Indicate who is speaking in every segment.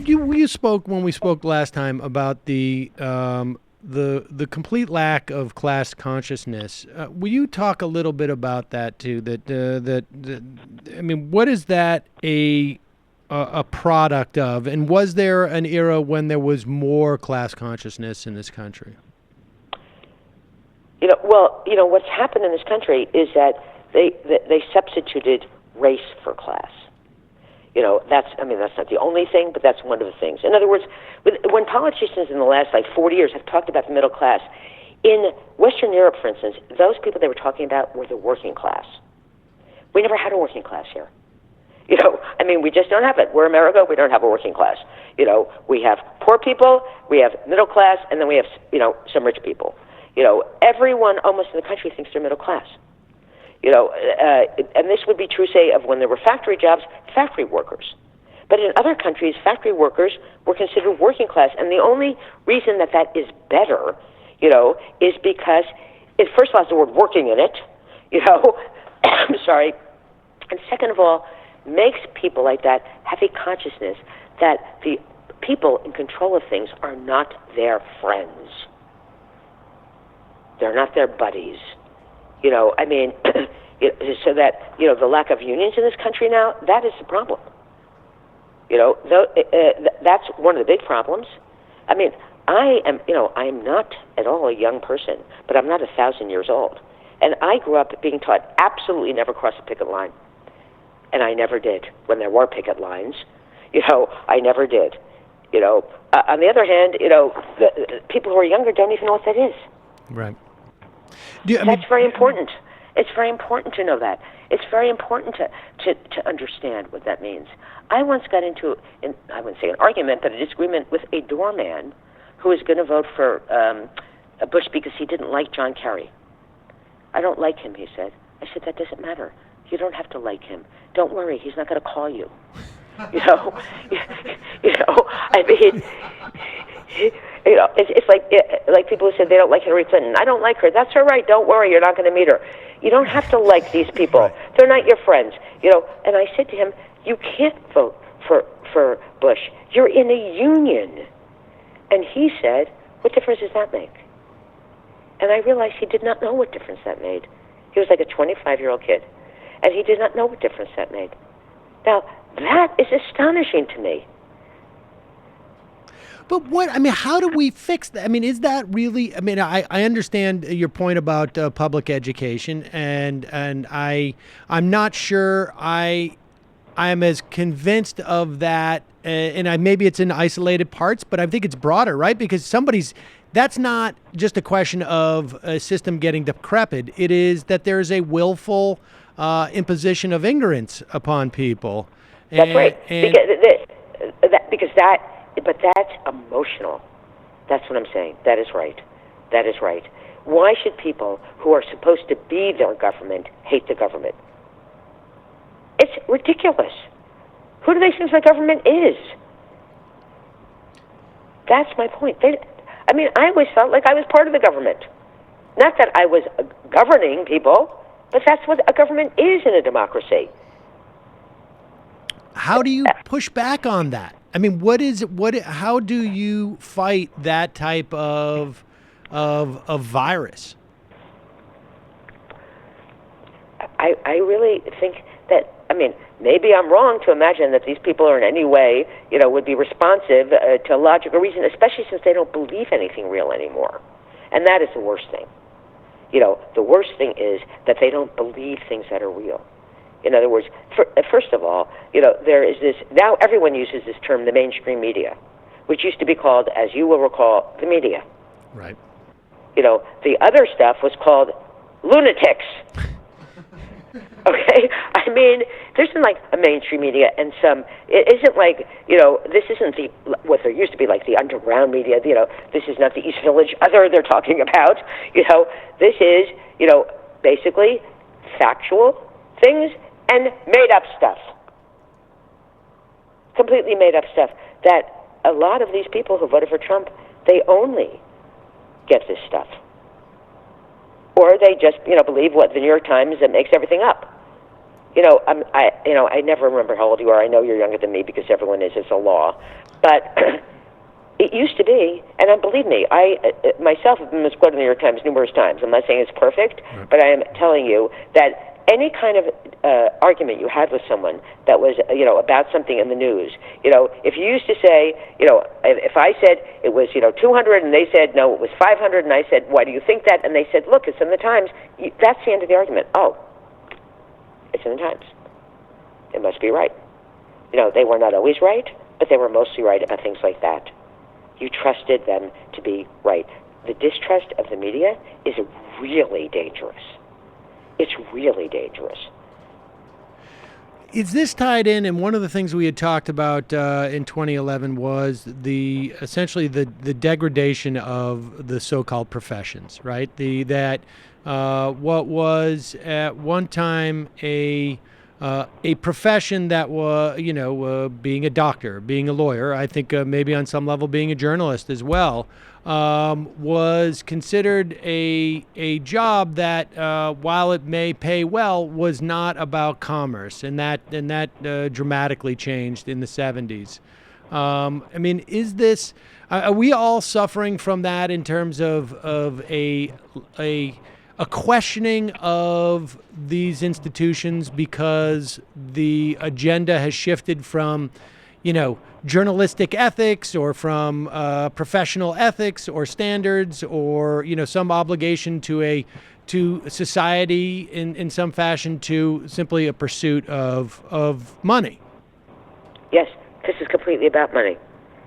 Speaker 1: You spoke when we spoke last time about the complete lack of class consciousness. Will you talk a little bit about that too? I mean, what is that a product of? And was there an era when there was more class consciousness in this country?
Speaker 2: What's happened in this country is that they substituted race for class. That's not the only thing, but that's one of the things. In other words, when politicians in the last 40 years have talked about the middle class, in Western Europe, for instance, those people they were talking about were the working class. We never had a working class here. We just don't have it. We're America, we don't have a working class. We have poor people, we have middle class, and then we have, some rich people. Everyone almost in the country thinks they're middle class. And this would be true, say, of when there were factory jobs, factory workers. But in other countries, factory workers were considered working class. And the only reason that is better, is because it first of all has the word working in it, I'm sorry. And second of all, makes people like that have a consciousness that the people in control of things are not their friends. They're not their buddies. So that, the lack of unions in this country now, that is the problem. That's one of the big problems. I am not at all a young person, but I'm not 1,000 years old. And I grew up being taught absolutely never cross a picket line. And I never did. When there were picket lines, I never did. On the other hand, the people who are younger don't even know what that is.
Speaker 1: Right.
Speaker 2: That's very important. It's very important to know that. It's very important to understand what that means. I once got into, I wouldn't say an argument, but a disagreement with a doorman who was going to vote for Bush because he didn't like John Kerry. I don't like him, he said. I said, that doesn't matter. You don't have to like him. Don't worry, he's not going to call you. It's like people who said they don't like Hillary Clinton. I don't like her. That's all right. Don't worry. You're not going to meet her. You don't have to like these people. Right. They're not your friends. And I said to him, you can't vote for Bush. You're in a union. And he said, what difference does that make? And I realized he did not know what difference that made. He was like a 25-year-old kid. And he did not know what difference that made. Now, that is astonishing to me.
Speaker 1: But how do we fix that? Is that really, I understand your point about public education, and I'm not sure I'm as convinced of that, and maybe it's in isolated parts, but I think it's broader, right? Because that's not just a question of a system getting decrepit. It is that there's a willful imposition of ignorance upon people.
Speaker 2: That's right. But that's emotional. That's what I'm saying. That is right. That is right. Why should people who are supposed to be their government hate the government? It's ridiculous. Who do they think the government is? That's my point. I always felt like I was part of the government. Not that I was governing people, but that's what a government is in a democracy.
Speaker 1: How do you push back on that? How do you fight that type of virus?
Speaker 2: I really think that, maybe I'm wrong to imagine that these people are in any way, would be responsive to logical reason, especially since they don't believe anything real anymore. And that is the worst thing. The worst thing is that they don't believe things that are real. In other words, first of all, there is this, now everyone uses this term, the mainstream media, which used to be called, as you will recall, the media.
Speaker 1: Right.
Speaker 2: The other stuff was called lunatics. Okay? There's been like a mainstream media and some, it isn't like, this isn't what there used to be like the underground media, this is not the East Village other they're talking about, this is, basically factual things and made-up stuff. Completely made-up stuff that a lot of these people who voted for Trump, they only get this stuff. Or they just, believe what the New York Times that makes everything up. I never remember how old you are. I know you're younger than me because everyone is. It's a law, but it used to be, and believe me, I myself have been misquoted in the New York Times numerous times. I'm not saying it's perfect, but I am telling you that any kind of argument you had with someone that was, about something in the news, if you used to say, if I said it was, 200 and they said, no, it was 500, and I said, why do you think that? And they said, look, it's in the Times. That's the end of the argument. Oh, it's in the Times. It must be right. They were not always right, but they were mostly right about things like that. You trusted them to be right. The distrust of the media is really dangerous. It's really dangerous.
Speaker 1: Is this tied in? And one of the things we had talked about in 2011 was essentially the degradation of the so-called professions, right? What was at one time a profession that was, being a doctor, being a lawyer, I think maybe on some level being a journalist as well, was considered a job that, while it may pay well, was not about commerce, and that dramatically changed in the 70s. Is this? Are we all suffering from that in terms of a questioning of these institutions because the agenda has shifted from, journalistic ethics or from professional ethics or standards or, some obligation to society in some fashion to simply a pursuit of money?
Speaker 2: Yes, this is completely about money.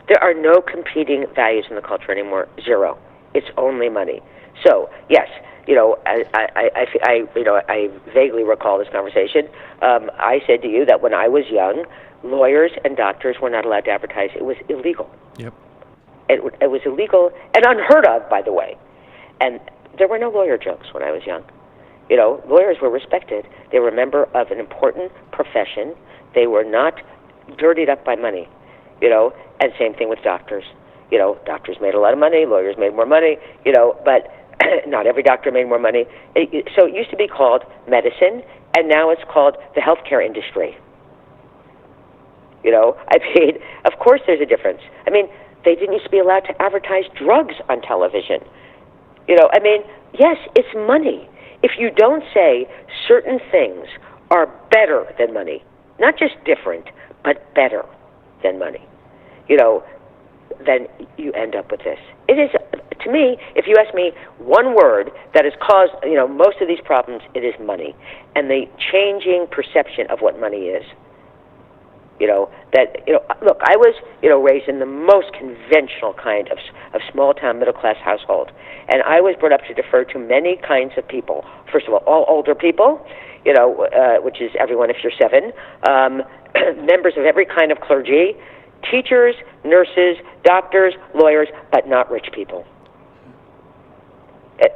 Speaker 2: There are no competing values in the culture anymore. Zero. It's only money. So, yes, I vaguely recall this conversation. I said to you that when I was young, lawyers and doctors were not allowed to advertise. It was illegal.
Speaker 1: Yep.
Speaker 2: It was illegal and unheard of, by the way. And there were no lawyer jokes when I was young. Lawyers were respected. They were a member of an important profession. They were not dirtied up by money. And same thing with doctors. Doctors made a lot of money. Lawyers made more money. But not every doctor made more money. So it used to be called medicine, and now it's called the healthcare industry. Of course there's a difference. They didn't used to be allowed to advertise drugs on television. Yes, it's money. If you don't say certain things are better than money, not just different, but better than money, then you end up with this. It is, to me, if you ask me one word that has caused, most of these problems, it is money and the changing perception of what money is. Look, I was, raised in the most conventional kind of small-town middle-class household, and I was brought up to defer to many kinds of people. First of all older people, which is everyone if you're 7, members of every kind of clergy, teachers, nurses, doctors, lawyers, but not rich people.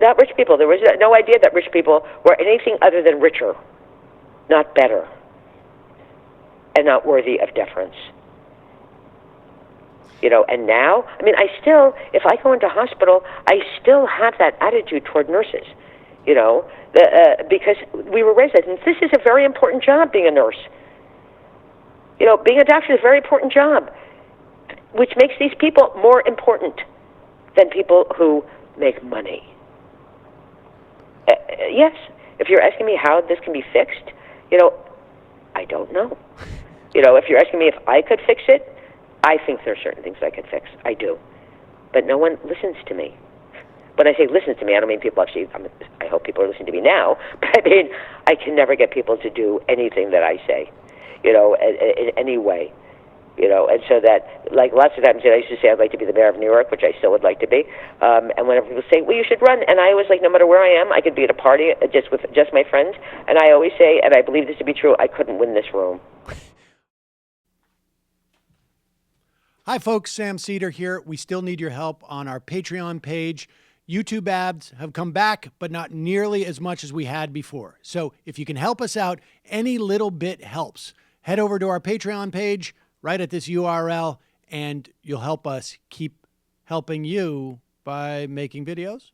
Speaker 2: Not rich people. There was no idea that rich people were anything other than richer, not better, and not worthy of deference. And now, I still, if I go into hospital, I still have that attitude toward nurses, because we were raised, and this is a very important job, being a nurse. Being a doctor is a very important job, which makes these people more important than people who make money. Yes, if you're asking me how this can be fixed, I don't know. If you're asking me if I could fix it, I think there are certain things I could fix. I do. But no one listens to me. When I say listens to me, I don't mean people actually, I hope people are listening to me now, but I can never get people to do anything that I say, in any way. And so that, like lots of times, I used to say I'd like to be the mayor of New York, which I still would like to be. And whenever people say, well, you should run, and I always no matter where I am, I could be at a party just with just my friends, and I always say, and I believe this to be true, I couldn't win this room.
Speaker 1: Hi, folks. Sam Seder here. We still need your help on our Patreon page. YouTube ads have come back, but not nearly as much as we had before. So if you can help us out, any little bit helps. Head over to our Patreon page right at this URL, and you'll help us keep helping you by making videos